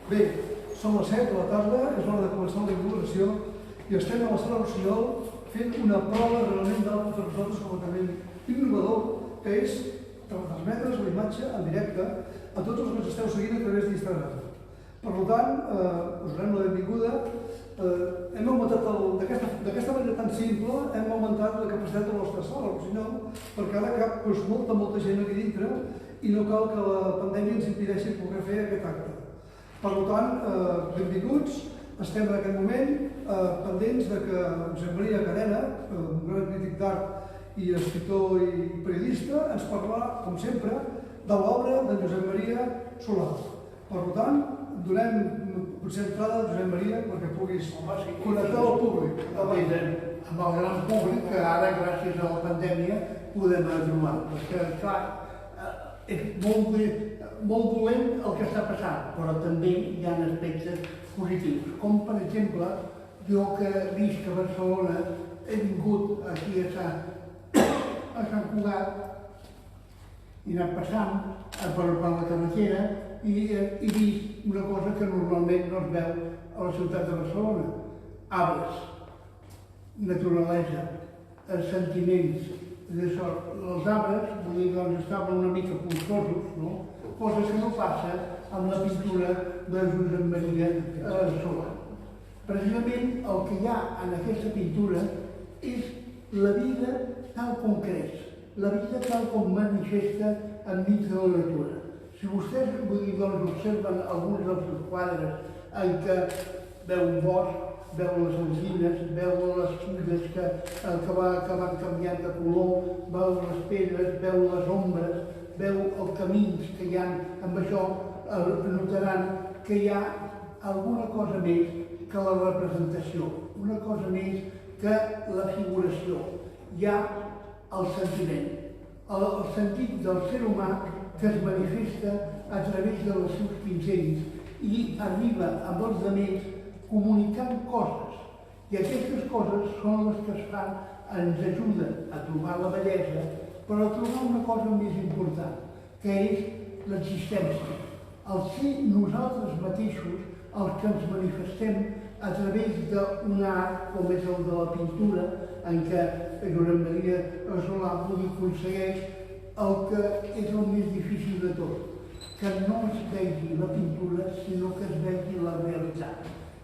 Bé, són les 7 de la tarda, és hora de començar la inauguració i estem a la sala Rossinyol fent una prova realment d'alta per nosaltres completament innovador, que és transmetre's la imatge en directe a tots els que ens esteu seguint a través d'Instagram. Per tant, us donem la benvinguda. Hem augmentat, d'aquesta manera tan simple, hem augmentat la capacitat de la nostra sala Rossinyol perquè ara cap molta gent aquí dintre i no cal que la pandèmia ens impedeixi poder fer aquest acte. Per tant, benvinguts. Estem en aquest moment pendents de que Josep Maria Cadena, un gran crític d'art i escriptor i periodista, ens parlarà, com sempre, de l'obra de Josep Maria Solà. Per tant, donem potser entrada a Josep Maria perquè puguis connectar al públic. Amb el gran públic que ara, gràcies a la pandèmia, podem trobar. Perquè, clar, és molt dolent el que està passant, però també hi ha aspectes positius. Com, per exemple, jo que visc a Barcelona, he vingut aquí a Sant Cugat i he anat passant per la carretera i he vist una cosa que normalment no es veu a la ciutat de Barcelona. Arbres, naturalesa, sentiments. Els arbres, vull dir, estaven una mica polsosos, no? Cosa que no passa amb la pintura de Josep Maria Solà. Precisament el que hi ha en aquesta pintura és la vida tal com creix, la vida tal com manifesta enmig de la natura. Si vostès, vull dir, observen alguns dels seus quadres en què veu un bosc, veu les alzines, veu les fulles que van canviant de color, veu les pedres, veu les ombres, veu els camins que hi ha. Amb això notaran que hi ha alguna cosa més que la representació, una cosa més que la figuració. Hi ha el sentiment, el sentit del ser humà que es manifesta a través dels seus pinzells i arriba amb els altres comunicant coses. I aquestes coses són les que ens ajuden a trobar la bellesa, però a trobar una cosa més important, que és l'existència. El ser nosaltres mateixos els que ens manifestem a través d'un art com és el de la pintura, en què Josep Maria Solà aconsegueix el que és el més difícil de tot, que no es vegi la pintura, sinó que es vegi la realitat.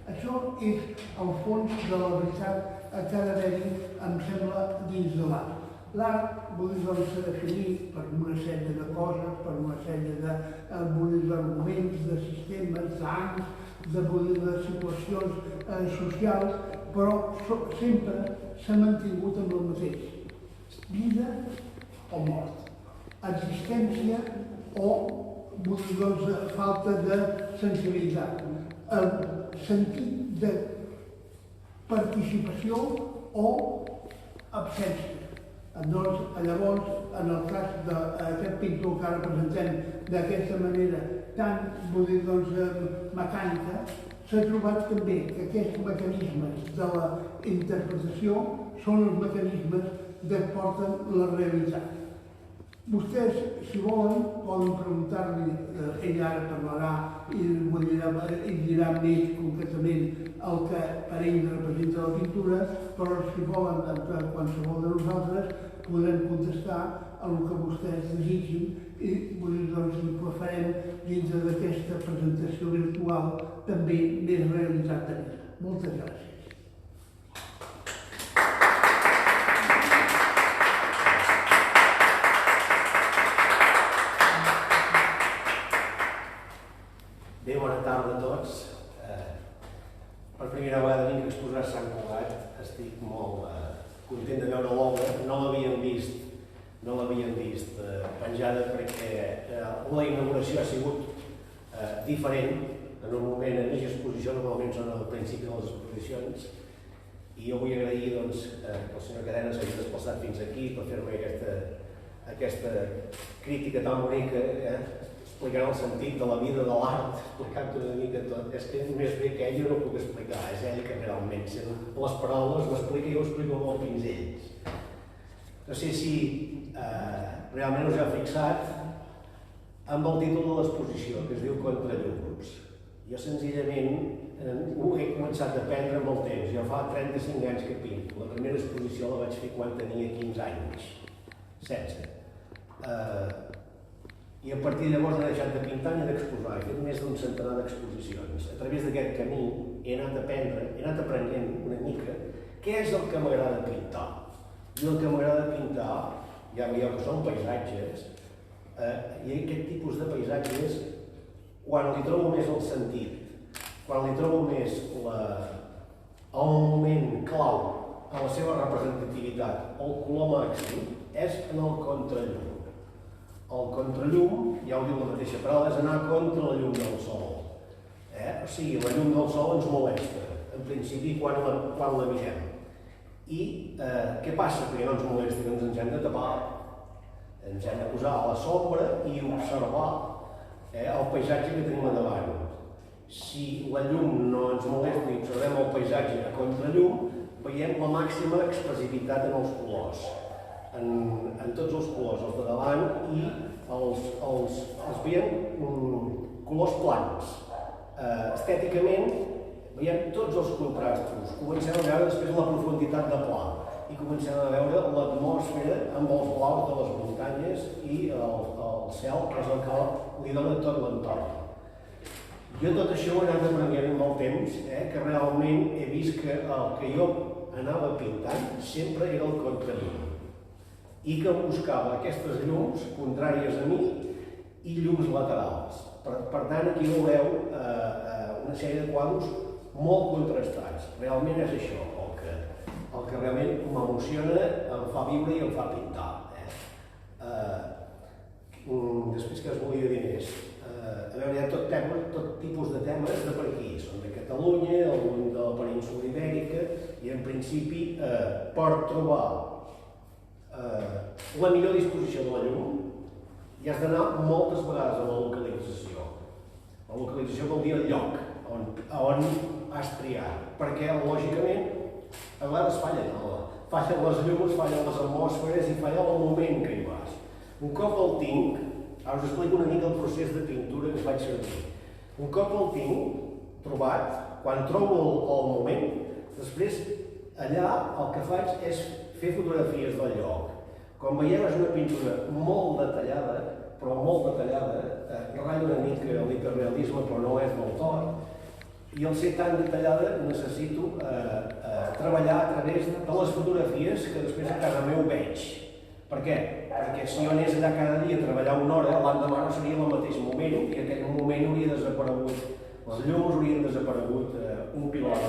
Això és el fons de la veritat que ha d'haver-hi, em sembla, dins de l'art. L'art s'ha de definir per una sèrie de coses, per una sèrie d'arguments, de sistemes, d'anys, de situacions socials, però sempre s'ha mantingut amb el mateix. Vida o mort. Existència o falta de sensibilitat. Sentit de participació o absència. Llavors, en el cas d'aquest pintor que ara presentem d'aquesta manera tan mecànica, s'ha trobat també que aquests mecanismes de la interpretació són els mecanismes que porten la realitat. Vostès, si volen, poden preguntar-li, ell ara parlarà i dirà més concretament el que per ell representa la pintura, però si volen, qualsevol de nosaltres, podrem contestar el que vostès desitgin i farem dins d'aquesta presentació virtual també més realitat de vida. Moltes gràcies. Bé, bona tarda a tots. Per primera vegada vinc a exposar a Sant Cugat. Estic molt content de veure l'obra. No l'havíem vist penjada perquè la inauguració ha sigut diferent. En un moment a mitja exposició, normalment són al principi de les exposicions, i jo vull agrair que el senyor Cadena s'hagi desplaçat fins aquí per fer-me aquesta crítica tan bonica, explicant el sentit de la vida de l'art, explicant una mica tot. És que més bé que ell jo no puc explicar, és ell que realment, sent les paraules, ho explica i ho explico amb els pinzells. No sé si realment us heu fixat amb el títol de l'exposició, que es diu Contra llums. Jo senzillament ho he començat a aprendre amb el temps. Jo fa 35 anys que pinto. La primera exposició la vaig fer quan tenia 15 anys, 16. I a partir de llavors no he deixat de pintar ni d'exposar. He fet més d'un centenar d'exposicions. A través d'aquest camí he anat aprenent una mica què és el que m'agrada pintar. I el que m'agrada pintar, ja veieu que són paisatges, i aquest tipus de paisatges, quan li trobo més el sentit, quan li trobo més el moment clau en la seva representativitat, el color màxim, és en el contrallum. El contrallum, ja ho diu la mateixa paraula, és anar contra la llum del sol. O sigui, la llum del sol ens molesta, en principi, quan la mirem. I què passa? Que no ens molesta, que ens hem de tapar, ens hem de posar a la sombra i observar el paisatge que tenim a davant. Si la llum no ens molesta i observem el paisatge a contrallum, veiem la màxima expressivitat en els colors, en tots els colors, els de davant, i els veiem colors plans. Estèticament veiem tots els contrastos, comencem a veure després la profunditat de pla i comencem a veure l'atmosfera amb els blaus de les muntanyes i el cel, que és el que li dona tot l'entorn. Jo tot això ho he anat aprenent amb el temps, que realment he vist que el que jo anava pintant sempre era el contrallum i que buscava aquestes llums contràries a mi i llums laterals. Per tant, aquí veureu una sèrie de quadres molt contrastats. Realment és això el que realment m'emociona, em fa viure i em fa pintar. Després que es volia dir més, a veure, hi ha tot tipus de temes de per aquí, són de Catalunya, algun de la península ibèrica, i en principi per trobar la millor disposició de la llum hi has d'anar moltes vegades a la localització. La localització vol dir el lloc on has triat, perquè lògicament a vegades fallen les llums, fallen les atmosferes i falla el moment que hi vas. Un cop el tinc, ara us explico una mica el procés de pintura que faig servir. Un cop el tinc trobat, quan trobo el moment, després allà el que faig és fer fotografies del lloc. Com veieu, és una pintura molt detallada, però molt detallada, ratlla una mica l'hiperrealisme, però no és del tot. I al ser tan detallada necessito treballar a través de les fotografies que després a casa meu veig. Per què? Perquè si jo anés allà cada dia a treballar una hora, l'endemà no seria el mateix moment i aquell moment hauria desaparegut les llums, haurien desaparegut un pilot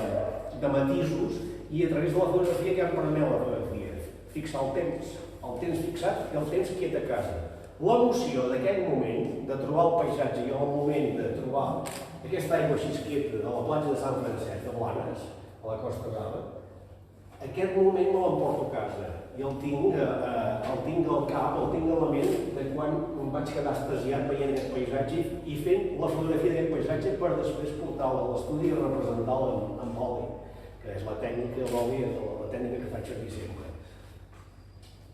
de matisos i a través de la fotografia què em permet la fotografia? Fixar el temps fixat i el temps quiet a casa. L'emoció d'aquell moment, de trobar el paisatge i el moment de trobar aquesta aigua així quieta de la platja de Sant Francesc de Blanes, a la Costa Brava, aquest moment me l'emporto a casa i el tinc al cap, el tinc a la ment de quan em vaig quedar extasiat veient aquest paisatge i fent la fotografia d'aquest paisatge per després portar-la a l'estudi i representar-la amb oli, que és la tècnica, l'oli és la tècnica que faig servir sempre.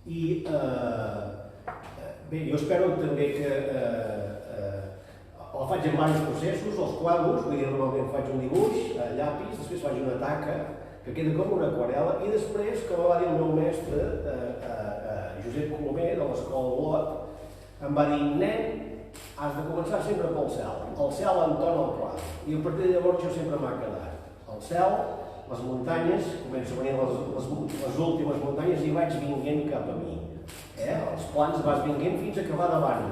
I bé, jo espero també que el faig en diversos processos, els quadros, vull dir, normalment faig un dibuix, llapis, després faig una taca, que queda com una aquarel·la, i després, com va dir el meu mestre, Josep Colomer, de l'Escola Olot, em va dir, nen, has de començar sempre pel cel. El cel entona el quadre. I a partir de llavors jo sempre m'ha quedat. El cel, les muntanyes, començo a venir les últimes muntanyes i vaig vinguent cap a mi. Els plans vas vinguent fins a acabar davant.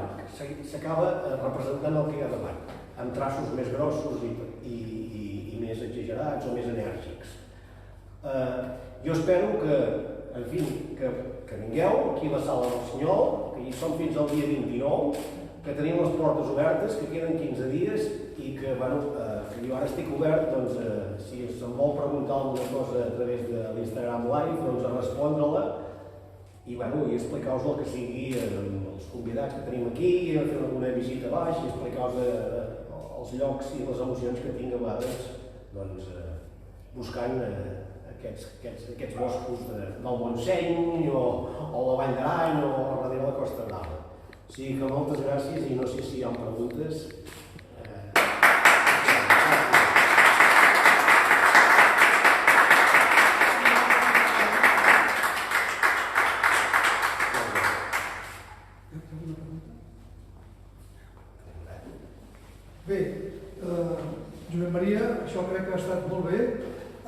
S'acaba representant el que hi ha davant, amb traços més grossos i més exagerats o més enèrgics. Jo espero que, en fi, que vingueu aquí a la Sala del Senyol, que hi som fins al dia 29, que tenim les portes obertes, que queden 15 dies i que, bueno, que jo ara estic obert, doncs, si se'm vol preguntar alguna cosa a través de l'Instagram Live, doncs a respondre-la i, bueno, i explicar-vos el que sigui els convidats que tenim aquí, a fer alguna visita a baix i explicar-vos els llocs i les emocions que tinc a vegades, doncs, buscant aquests boscos del Montseny o la Vall d'Aran o darrere la Costa Brava. O sigui que moltes gràcies i no sé si hi ha preguntes. Josep Maria, això crec que ha estat molt bé.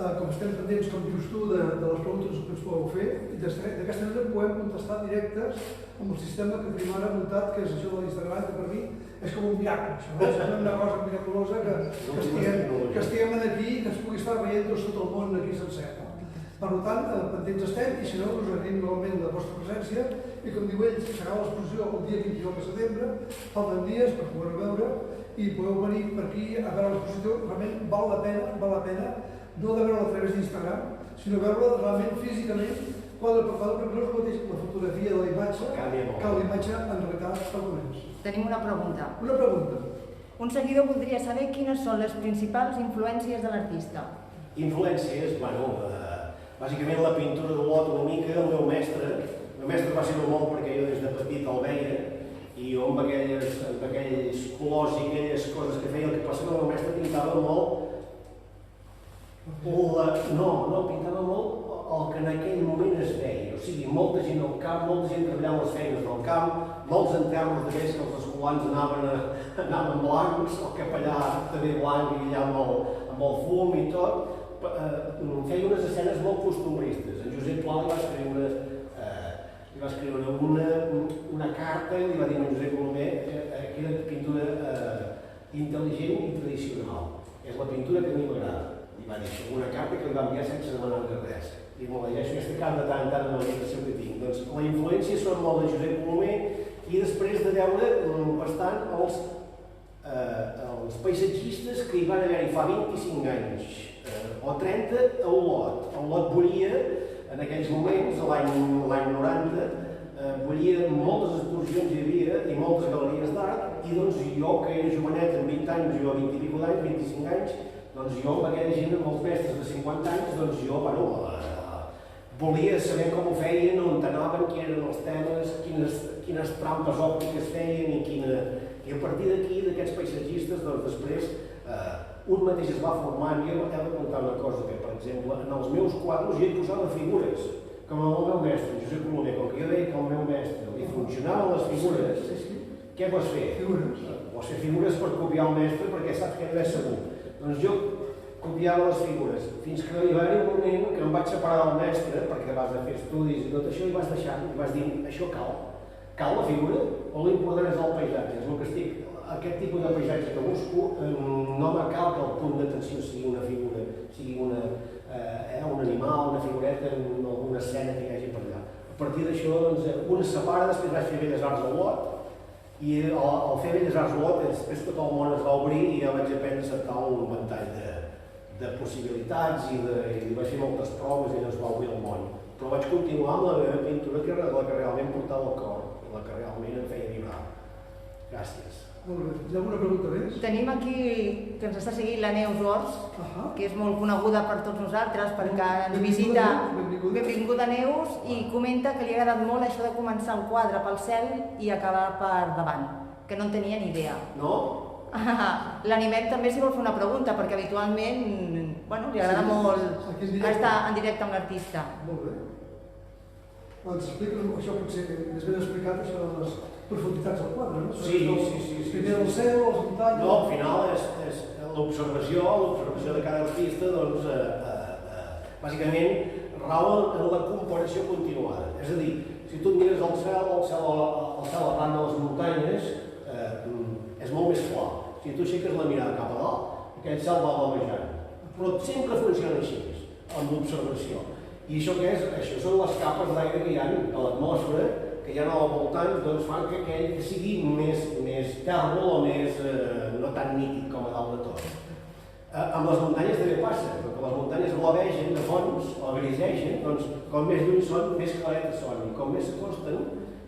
Com estem pendents, com dius tu, de les preguntes que ens podeu fer, i d'aquesta manera podem contestar directes amb el sistema que tenim ara muntat, que és això de l'Instagram, que per mi és com un miracle. Això és una cosa miraculosa que estiguem aquí i que ens pugui estar veient tot el món aquí sencer. Per tant, pendents estem, i si no, us agraïm novament la vostra presència, i com diu ell, serà l'exposició el dia 29 de setembre, falten dies per poder-ho veure, i podeu venir per aquí a veure l'exposició. Realment val la pena, no de veure-la a través d'Instagram, sinó veure-la realment físicament, quadre per quadre, perquè no és el mateix la fotografia de la imatge que la imatge en realitat per moments. Tenim una pregunta. Una pregunta. Un seguidor voldria saber quines són les principals influències de l'artista. Influències, bueno, bàsicament la pintura d'Olot una mica, el meu mestre va ser molt perquè jo des de petit el veia, i jo amb aquells colors i aquelles coses que feia, el que passa que el meu mestre pintava molt, pintava molt el que en aquell moment es veia, o sigui, molta gent al camp, molta gent treballant les feines del camp, molts enterros d'aquells que els escolans anaven blancs, el capellà també blanc i allà amb el fum i tot, feia unes escenes molt costumbristes. En Josep Pla li va escriure una carta i li va dir a Josep Colomer que era pintura intel·ligent i tradicional. És la pintura que a mi m'agrada. I va dir una carta que li va enviar sense demanar-me res. I m'ho llegeixo aquesta carta tant en la habitació que tinc. Doncs la influència són molt de Josep Colomer i després de veure bastant els paisatgistes que hi van haver-hi fa 25 anys o 30 a Olot. Olot volia, en aquells moments, l'any 90, volia moltes exposicions hi havia i moltes galeries d'art, i doncs jo, que era jovenet amb 20 anys, jo 20 i escaig d'anys, 25 anys, doncs jo amb aquella gent, amb els mestres de 50 anys, doncs jo, volia saber com ho feien, on anaven, quins eren els temes, quines trampes òptiques feien i a partir d'aquí, d'aquests paisatgistes, doncs després un mateix es va formant. Jo he de contar una cosa, que per exemple, en els meus quadros jo hi posava figures, com el meu mestre, Josep Colomer, com que jo deia que el meu mestre li funcionaven les figures, què vols fer? Vols fer figures per copiar el mestre perquè saps que no és segur. Doncs jo copiava les figures, fins que hi va haver un moment que em vaig separar del mestre perquè vas a fer estudis i tot això i vas deixant, i vas dir, això cal la figura o l'important és el paisatge? És el que estic, aquest tipus de paisatge que busco no me cal que el punt d'atenció sigui una figura, sigui un animal, una figureta, alguna escena que hi hagi per allà. A partir d'això, doncs, un es separa, després vaig fer Belles Arts a Olot, i al fer Belles Arts a Olot, després tot el món es va obrir i ja vaig aprendre a acceptar un ventall de possibilitats i vaig fer moltes proves i es va obrir el món. Però vaig continuar amb la meva pintura, que era la que realment portava al cor, la que realment em feia vibrar. Gràcies. Molt bé. Hi ha alguna pregunta més? Tenim aquí, que ens està seguint la Neus Ors, que és molt coneguda per tots nosaltres perquè ens visita. Benvinguda Neus, i comenta que li ha agradat molt això de començar el quadre pel cel i acabar per davant, que no en tenia ni idea. No? L'animem també si vol fer una pregunta, perquè habitualment li agrada molt estar en directe amb l'artista. Molt bé. Ens explica això, potser més ben explicat, això de les profunditats del quadre, no? Sí. Primer el cel, les muntanyes... No, al final és l'observació de cada artista, doncs, bàsicament rau en la comparació continuada. És a dir, si tu mires el cel arran de les muntanyes, és molt més clar. Si tu aixeques la mirada cap a dalt, aquest cel va blavejant. Però sempre funciona així, amb l'observació. I això què és? Això són les capes d'aire que hi ha a l'atmosfera, que hi ha al voltant, doncs fan que aquell sigui més tèrbol o més no tan nítid com a dalt de tot. Amb les muntanyes també passa, perquè les muntanyes blavegen de fons, o grisegen, doncs com més lluny són, més claretes són, i com més s'acosten,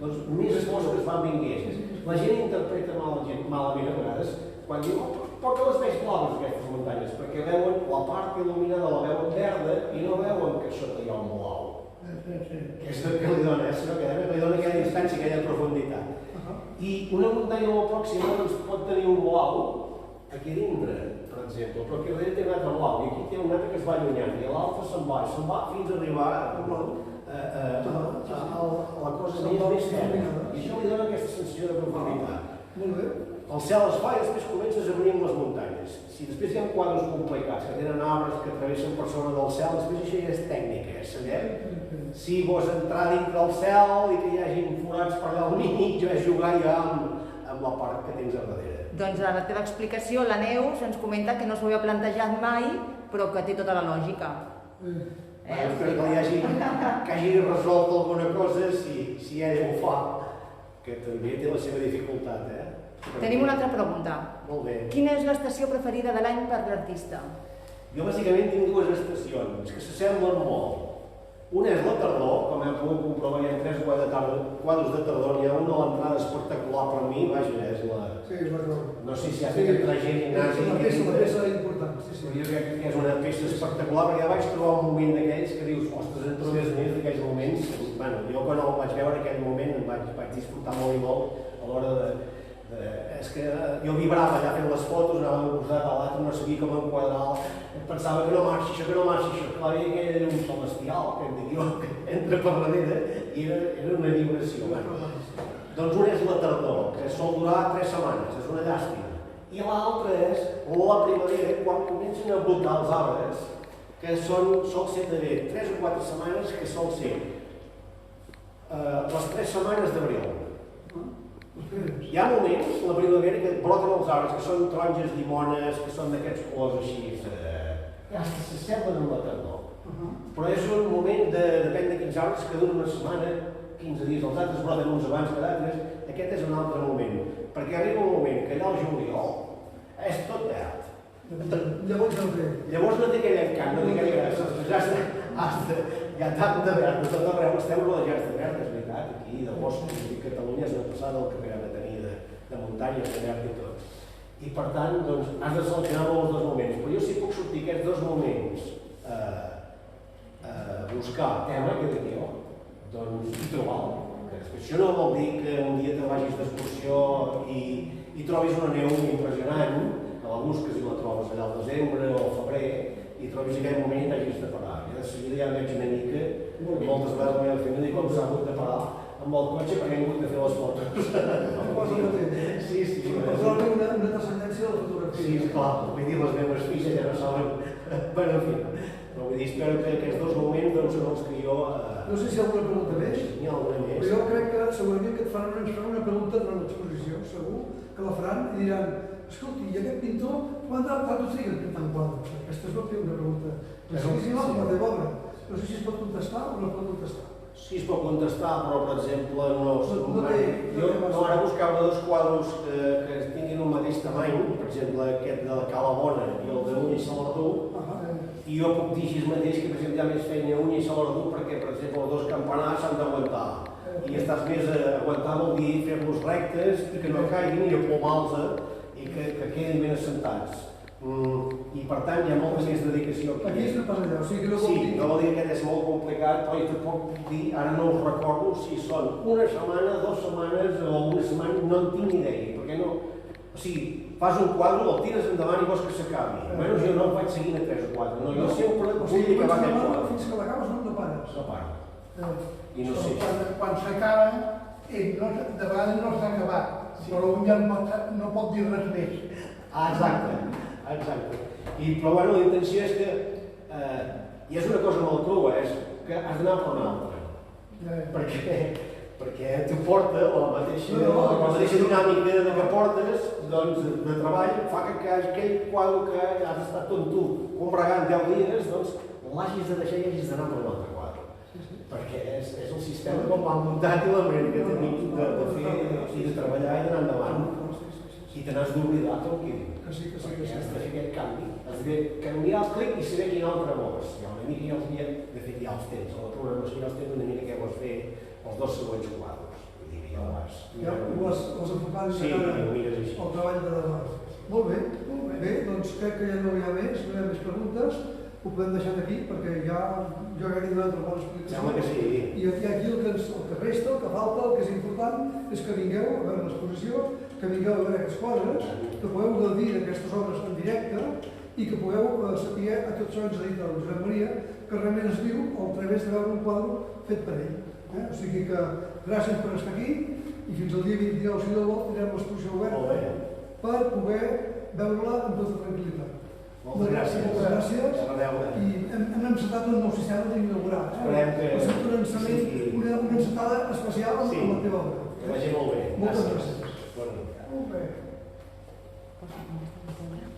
doncs més fosques van vinguent. La gent interpreta malament a vegades quan diu, però que les veig blaves aquestes muntanyes, perquè veuen la part il·luminada, la veuen verda i no veuen que sota hi ha un blau. Que és el que li dona, li dona aquella distància, aquella profunditat. I una muntanya molt pròxima doncs, pot tenir un blau aquí dintre, per exemple, però aquí darrere té un altre blau, i aquí té un altre que es va allunyant, i l'altre se'n va fins a arribar a la cosa més ferma. I això li dona aquesta sensació de profunditat. Molt bé. el cel es fa i després comences a venir amb les muntanyes. Si després hi ha quadres complicats, que tenen arbres que travessen per sobre del cel, després això ja és tècnica, saber si vols entrar dintre del cel i que hi hagi forats per allà al mig, o és jugar ja amb la part que tens a darrere. Doncs a la teva explicació, la Neus ens comenta que no s'ho havia plantejat mai, però que té tota la lògica. Espero que hagi resolt alguna cosa, si ella ho fa, que també té la seva dificultat, Tenim una altra pregunta. Molt bé. Quina és l'estació preferida de l'any per l'artista? Jo bàsicament tinc dues estacions que s'assemblen molt. Una és la tardor, com hem pogut comprovar, hi ha 3 quadres de tardor, n'hi ha una a l'entrada espectacular per mi, vaja, és la... Sí, és la No sé si ha fet entrar gent i nazi. La peça important, sí, sí. Jo crec que és una peça espectacular, perquè ja vaig trobar un moment d'aquells que dius, ostres, en trobes més d'aquells moments. Bueno, jo quan el vaig veure en aquell moment em vaig disfrutar molt i molt a l'hora de... És que jo vibrava allà fent les fotos, anava d'un costat a l'altre, no sabia com enquadrar, pensava que no marxi això, clar, hi havia aquella llum celestial que em dic jo, que entra per darrere i era una vibració. Doncs una és la tardor, que sol durar 3 setmanes, és una llàstima. I l'altra és la primavera, quan comencen a brotar els arbres, que sol ser també 3 o 4 setmanes, que sol ser les 3 setmanes d'abril. Hi ha moments, la primavera, que broten els arbres, que són taronges, llimones, que són d'aquests colors així, que s'assemblen amb la tardor. Però és un moment, depèn de quins arbres, que dura una setmana, 15 dies, els altres broten uns abans que d'altres, aquest és un altre moment. Perquè arriba un moment que allà al juliol és tot verd. Llavors no té aquell encant, no té aquella gràcia. Hi ha tant de verd, de tot arreu, estem rodejats de verd, és veritat, aquí de boscos, i Catalunya és una passada el que acabem de tenir de muntanyes, de verd i tot. I per tant, doncs, has de seleccionar molts dels moments, però jo sí puc sortir aquests 2 moments a buscar tema, que dic jo, doncs, i trobar-lo. Això no vol dir que un dia te vagis d'excursió i trobis una neu impressionant, que la busques i la trobes allà al desembre o al febrer, i trobis aquell moment i t'hagis de parar. I de seguida ja veig una mica, moltes vegades la meva família, com s'ha hagut de parar amb el cotxe perquè hem hagut de fer les fotos. Sí. Però una transcendència de la fotografia. Sí, esclar, vull dir, les meves filles ja no saben. Bueno, en fi, però vull dir, espero que aquests 2 moments doncs, són els que jo... No sé si hi ha alguna pregunta més. N'hi ha alguna més. Però jo crec que segurament que ens faran una pregunta durant l'exposició, segur, que la faran i diran, escolti, i aquest pintor, quant ho triga pintant quadres? Aquesta és una pregunta. Precisíssima com la teva obra. No sé si es pot contestar o no es pot contestar. Sí, es pot contestar, però, per exemple, jo ara buscava 2 quadres que tinguin un mateix tamany, per exemple, aquest de la Cala Bona i el d'Ull i Salardú, i jo puc dir així mateix que, per exemple, hi ha més feina a Ull i Salardú perquè, per exemple, els 2 campanars s'han d'aguantar. I estàs més a aguantar vol dir fer-los rectes i que no caiguin i aplomar-los i que quedin ben assentats. I per tant hi ha molta més dedicació aquí. Aquí és el pas allà, o sigui que no vol dir... Sí, no vol dir que aquest és molt complicat, però jo puc dir, ara no us recordo si són una setmana, 2 setmanes o una setmana, no en tinc ni idea, perquè no... O sigui, fas un quadre, el tires endavant i vols que s'acabi. Almenys jo no el vaig seguint a 3 o 4, no, jo sempre vull acabar aquest quadre. Fins que l'acabes no pares. No paro. I no sé. Quan s'acaba, de vegades no s'ha acabat, però un ja no pot dir res més. Exacte. Però bueno, la intenció és que, i és una cosa molt crua, és que has d'anar per una altra. Perquè t'ho porta, la mateixa dinàmica que portes, doncs, de treball, fa que aquell quadre que has estat tot tu combregant 10 dies, doncs, l'hagis de deixar i hagis d'anar per un altre quadre. Perquè és el sistema com l'han muntat i la manera que tenim de fer i de treballar i d'anar endavant. I te n'has d'oblidar tot el que diu. Que sí. Has de fer aquest canvi. Has de canviar el clic i saber quin altre vols. Hi ha una mica, de fet ja els tens, a la programació ja els tens una mica què vols fer els 2 següents quadres. Vull dir, ja ho vas. Ja ho has enfocat sí, el treball de demà. Molt bé. Bé, doncs crec que ja no hi ha més preguntes. Ho podem deixar aquí perquè ja jo ja he donat una bona explicació. Sembla que sí. I aquí el que resta, el que falta, el que és important, és que vingueu a veure l'exposició, que vingueu a veure aquests quadres, que pugueu gaudir d'aquestes obres en directe i que pugueu saber a tots això ens ha dit el Josep Maria, que realment es viu a través de veure un quadre fet per ell. O sigui que gràcies per estar aquí i fins al dia 29 si no vol tindrem l'exposició oberta per poder veure-la amb tota tranquil·litat. Moltes gràcies. Moltes gràcies. A reveure. I hem encetat un nou sistema d'inaugurar. Esperem que... Va ser un encenament, una encetada especial amb Sí. la teva obra. Que vagi molt bé. Moltes gràcies. Bona nit. Molt bé. Posa aquesta pantalla.